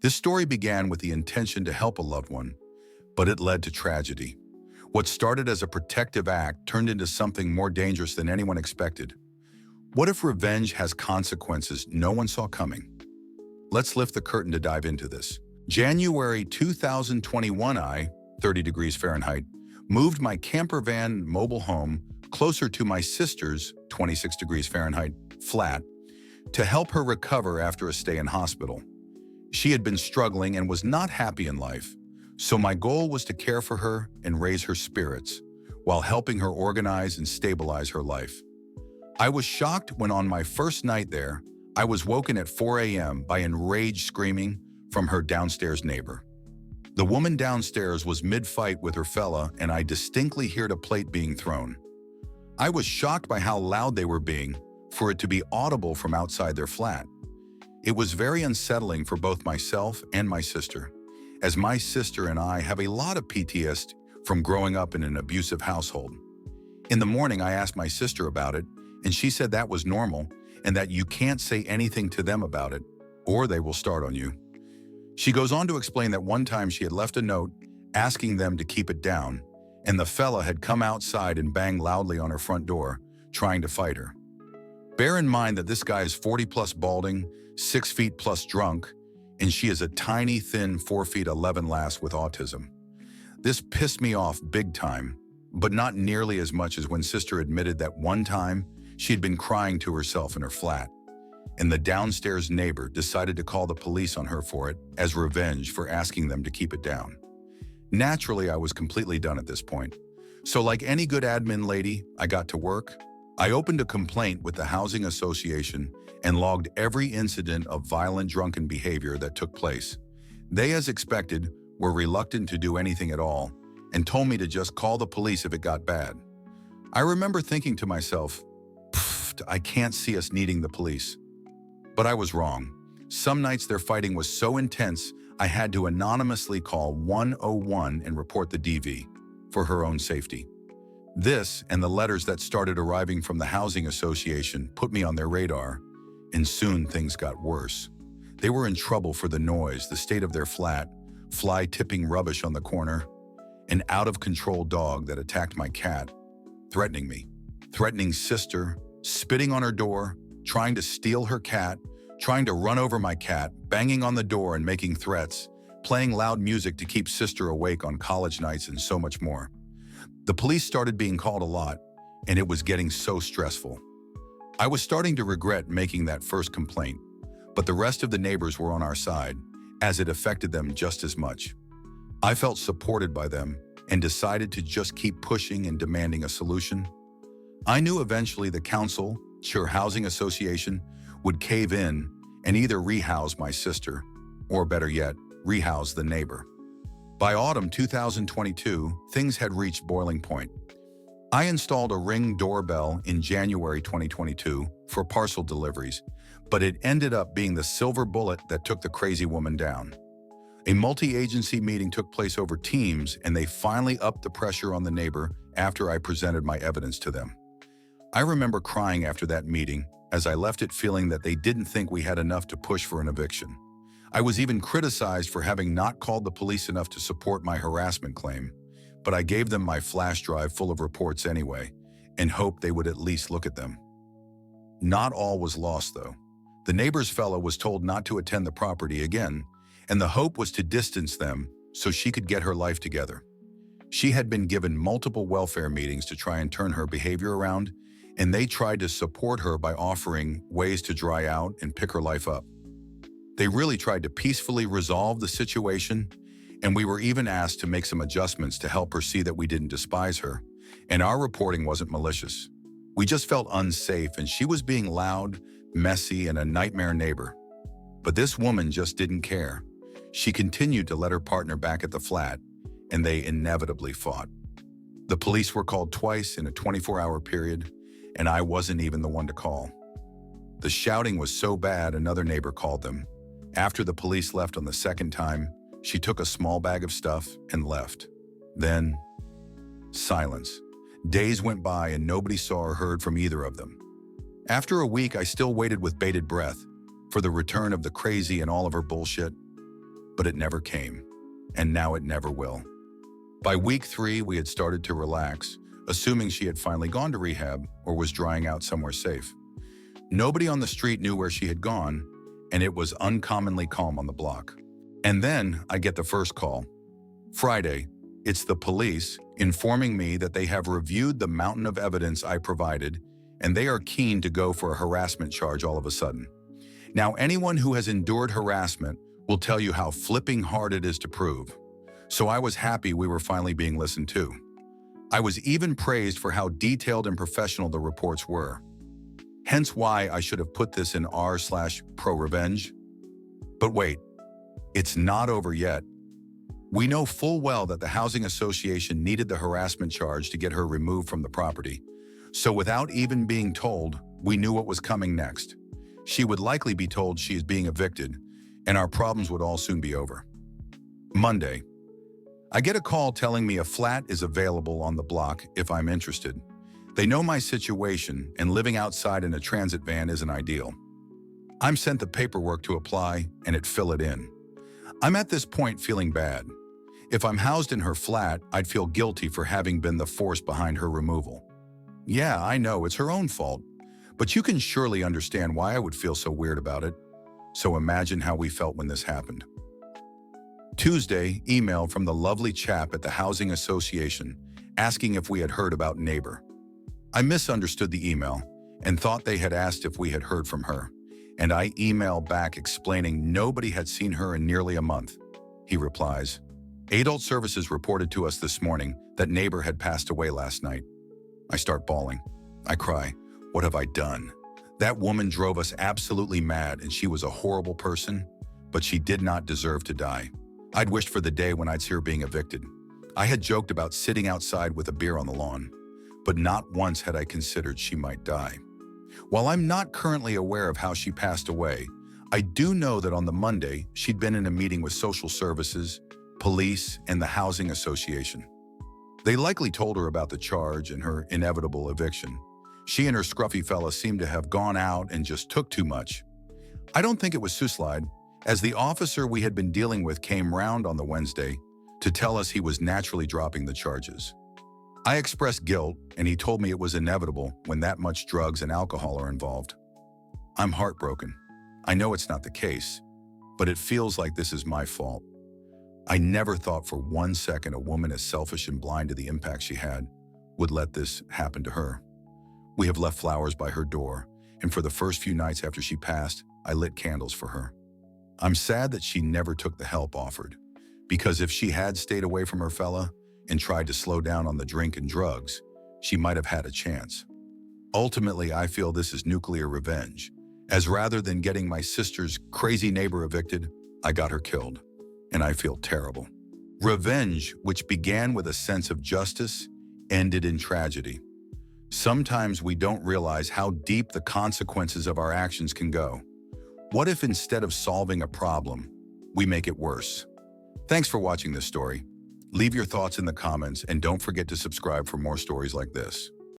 This story began with the intention to help a loved one, but it led to tragedy. What started as a protective act turned into something more dangerous than anyone expected. What if revenge has consequences no one saw coming? Let's lift the curtain to dive into this. January 2021, 30 degrees Fahrenheit, moved my camper van mobile home closer to my sister's 26 degrees Fahrenheit flat to help her recover after a stay in hospital. She had been struggling and was not happy in life, so my goal was to care for her and raise her spirits while helping her organize and stabilize her life. I was shocked when on my first night there, I was woken at 4 a.m. by enraged screaming from her downstairs neighbor. The woman downstairs was mid-fight with her fella, and I distinctly heard a plate being thrown. I was shocked by how loud they were being, for it to be audible from outside their flat. It was very unsettling for both myself and my sister, as my sister and I have a lot of PTSD from growing up in an abusive household. In the morning, I asked my sister about it, and she said that was normal and that you can't say anything to them about it, or they will start on you. She goes on to explain that one time she had left a note asking them to keep it down, and the fella had come outside and banged loudly on her front door, trying to fight her. Bear in mind that this guy is 40 plus balding, 6 feet plus drunk, and she is a tiny, thin 4 feet 11 lass with autism. This pissed me off big time, but not nearly as much as when sister admitted that one time she had been crying to herself in her flat, and the downstairs neighbor decided to call the police on her for it as revenge for asking them to keep it down. Naturally, I was completely done at this point. So like any good admin lady, I got to work. I opened a complaint with the housing association and logged every incident of violent drunken behavior that took place. They, as expected, were reluctant to do anything at all and told me to just call the police if it got bad. I remember thinking to myself, I can't see us needing the police. But I was wrong. Some nights their fighting was so intense, I had to anonymously call 101 and report the DV for her own safety. This and the letters that started arriving from the housing association put me on their radar, and soon things got worse. They were in trouble for the noise, the state of their flat, fly tipping rubbish on the corner, an out-of-control dog that attacked my cat, threatening me, threatening sister, spitting on her door, trying to steal her cat, trying to run over my cat, banging on the door and making threats, playing loud music to keep sister awake on college nights, and so much more. The police started being called a lot, and it was getting so stressful. I was starting to regret making that first complaint, but the rest of the neighbors were on our side, as it affected them just as much. I felt supported by them and decided to just keep pushing and demanding a solution. I knew eventually the council, or housing association, would cave in and either rehouse my sister, or better yet, rehouse the neighbor. By autumn 2022, things had reached boiling point. I installed a Ring doorbell in January 2022 for parcel deliveries, but it ended up being the silver bullet that took the crazy woman down. A multi-agency meeting took place over Teams, and they finally upped the pressure on the neighbor after I presented my evidence to them. I remember crying after that meeting, as I left it feeling that they didn't think we had enough to push for an eviction. I was even criticized for having not called the police enough to support my harassment claim, but I gave them my flash drive full of reports anyway, and hoped they would at least look at them. Not all was lost, though. The neighbor's fellow was told not to attend the property again, and the hope was to distance them so she could get her life together. She had been given multiple welfare meetings to try and turn her behavior around, and they tried to support her by offering ways to dry out and pick her life up. They really tried to peacefully resolve the situation, and we were even asked to make some adjustments to help her see that we didn't despise her, and our reporting wasn't malicious. We just felt unsafe, and she was being loud, messy, and a nightmare neighbor. But this woman just didn't care. She continued to let her partner back at the flat, and they inevitably fought. The police were called twice in a 24-hour period, and I wasn't even the one to call. The shouting was so bad, another neighbor called them. After the police left on the second time, she took a small bag of stuff and left. Then, silence. Days went by and nobody saw or heard from either of them. After a week, I still waited with bated breath for the return of the crazy and all of her bullshit. but it never came, and now it never will. By week 3, we had started to relax, assuming she had finally gone to rehab or was drying out somewhere safe. Nobody on the street knew where she had gone, and it was uncommonly calm on the block. And then I get the first call. Friday, it's the police informing me that they have reviewed the mountain of evidence I provided, and they are keen to go for a harassment charge all of a sudden. Now, anyone who has endured harassment will tell you how flipping hard it is to prove. So I was happy we were finally being listened to. I was even praised for how detailed and professional the reports were. Hence why I should have put this in r/pro revenge. But wait, it's not over yet. We know full well that the housing association needed the harassment charge to get her removed from the property. So without even being told, we knew what was coming next. She would likely be told she is being evicted, and our problems would all soon be over. Monday, I get a call telling me a flat is available on the block if I'm interested. They know my situation, and living outside in a transit van isn't ideal. I'm sent the paperwork to apply, and fill it in. I'm at this point feeling bad. If I'm housed in her flat, I'd feel guilty for having been the force behind her removal. Yeah, I know, it's her own fault, but you can surely understand why I would feel so weird about it. So imagine how we felt when this happened. Tuesday, email from the lovely chap at the housing association asking if we had heard about neighbor. I misunderstood the email and thought they had asked if we had heard from her, and I emailed back explaining nobody had seen her in nearly a month. He replies, "Adult Services reported to us this morning that neighbor had passed away last night." I start bawling. I cry, "What have I done? That woman drove us absolutely mad, and she was a horrible person, but she did not deserve to die." I'd wished for the day when I'd see her being evicted. I had joked about sitting outside with a beer on the lawn, but not once had I considered she might die. While I'm not currently aware of how she passed away, I do know that on the Monday, she'd been in a meeting with social services, police, and the housing association. They likely told her about the charge and her inevitable eviction. She and her scruffy fella seemed to have gone out and just took too much. I don't think it was suicide, as the officer we had been dealing with came round on the Wednesday to tell us he was naturally dropping the charges. I expressed guilt, and he told me it was inevitable when that much drugs and alcohol are involved. I'm heartbroken. I know it's not the case, but it feels like this is my fault. I never thought for 1 second a woman as selfish and blind to the impact she had would let this happen to her. We have left flowers by her door, and for the first few nights after she passed, I lit candles for her. I'm sad that she never took the help offered, because if she had stayed away from her fella and tried to slow down on the drink and drugs, she might have had a chance. Ultimately, I feel this is nuclear revenge, as rather than getting my sister's crazy neighbor evicted, I got her killed, and I feel terrible. Revenge, which began with a sense of justice, ended in tragedy. Sometimes we don't realize how deep the consequences of our actions can go. What if instead of solving a problem, we make it worse? Thanks for watching this story. Leave your thoughts in the comments and don't forget to subscribe for more stories like this.